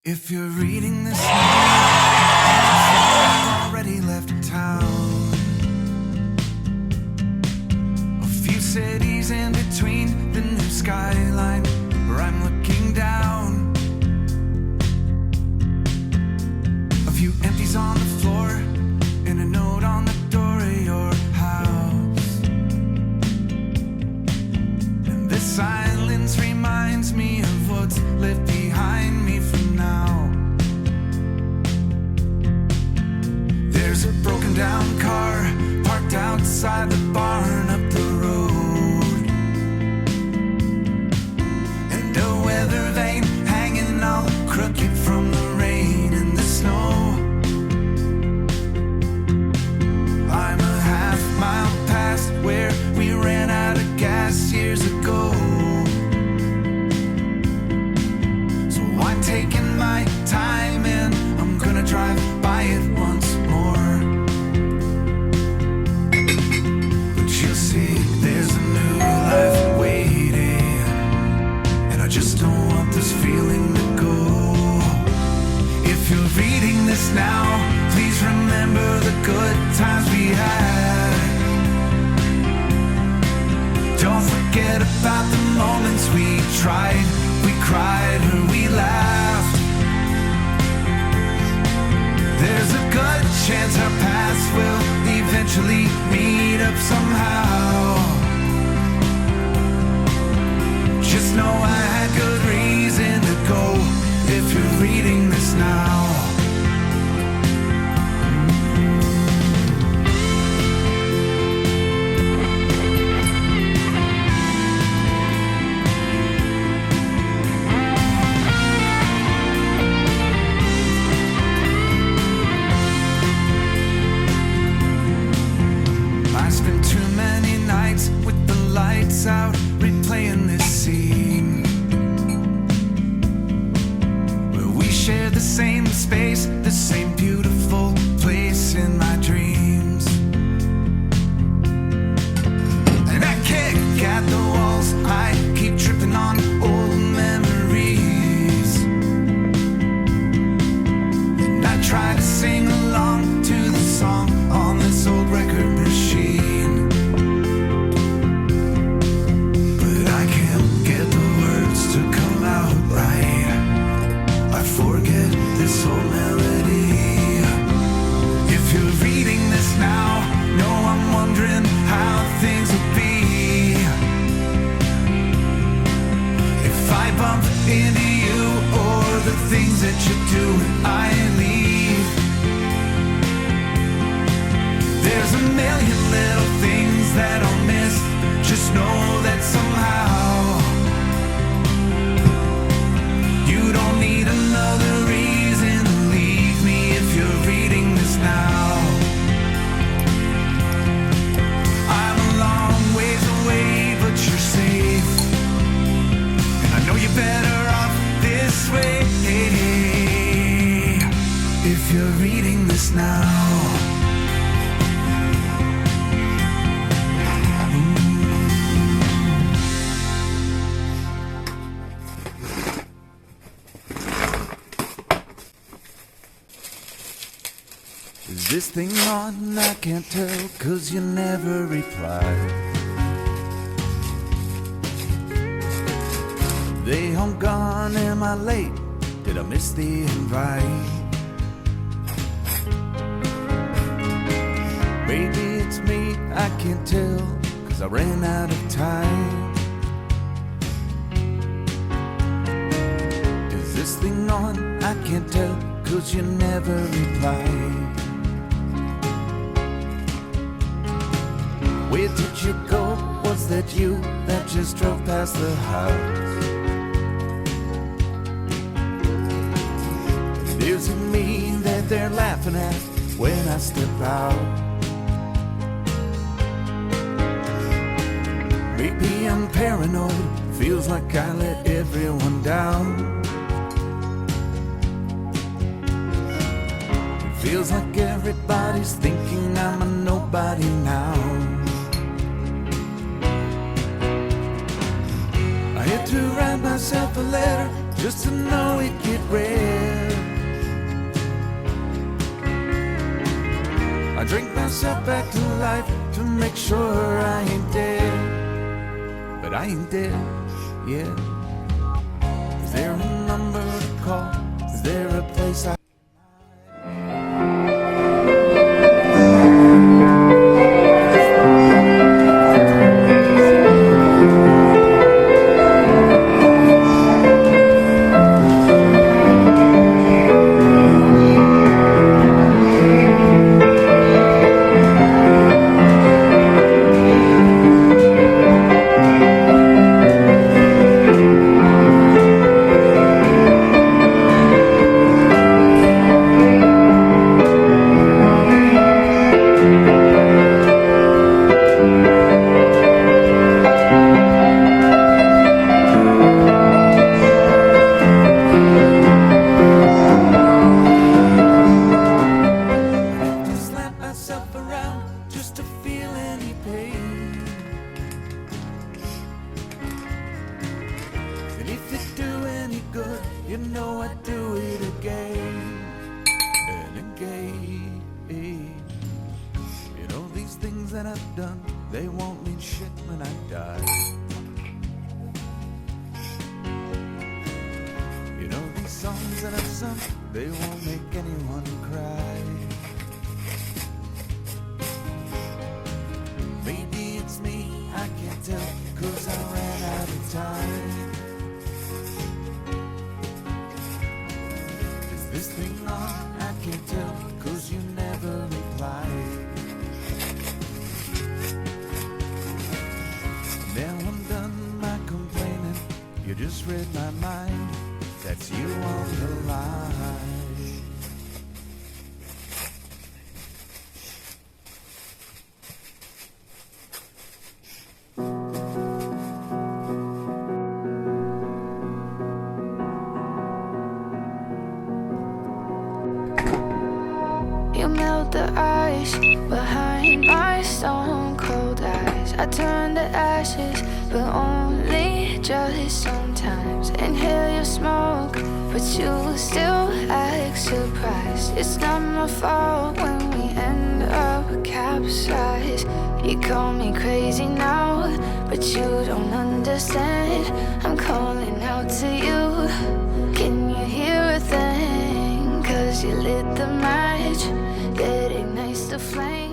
If you're reading this now, already left town. A few cities in between the new skyline where I'm looking down. A few empties on the floor and a note on the door of your house. And this silence reminds me of what's left behind me from now. There's a broken down car parked outside the barn up the road, and a weather vane hanging all crooked from the rain and the snow. I'm a half mile past where we ran out of gas years ago. I'm taking my time and I'm gonna drive by it once more. But you'll see there's a new life waiting, and I just don't want this feeling to go. If you're reading this now, please remember the good times we had. Don't forget about the moments we tried, we cried, or we laughed. There's a good chance our paths will eventually meet up somehow. Just know I had good reason to go if you're reading this now. With the lights out, replaying this scene where we share the same space, the same beautiful place in my dreams. And I kick at the walls, I keep tripping on old memories, and I try to sing along to the song on this old record machine. Forget this old melody. If you're reading this now, know I'm wondering how things will be if I bump into you, or the things that you do when I leave. There's a million little things that I'll miss. Just know that somehow you don't need another reason to leave me if you're reading this now. I'm a long ways away, but you're safe, and I know you're better off this way if you're reading this now. Is this thing on? I can't tell, 'cause you never replied. They home gone, am I late? Did I miss the invite? Maybe it's me, I can't tell, 'cause I ran out of time. Is this thing on? I can't tell, 'cause you never replied. Where did you go? Was that you that just drove past the house? Is it me that they're laughing at when I step out? Maybe I'm paranoid, feels like I let everyone down. Feels like everybody's thinking I'm a nobody now. I had to write myself a letter just to know it'd get read. myself back to life to make sure I ain't dead. But I ain't dead, yeah. Is there a number to call? Is there a place I you know I do it again and again. You know these things that I've done, they won't mean shit when I die. You know these songs that I've sung, they won't make anyone cry. Maybe it's me, I can't tell, 'cause I ran out of time. This thing on, I can't tell, 'cause you never replied. Now I'm done my complaining, you just read my mind, that's you on the line. You melt the ice behind my stone cold eyes. I turn to ashes, but only just sometimes. Inhale your smoke, but you still act surprised. It's not my fault when we end up capsized. You call me crazy now, but you don't understand. I'm calling out to you. Can you hear a thing? 'Cause you lit the match that ignites the flame.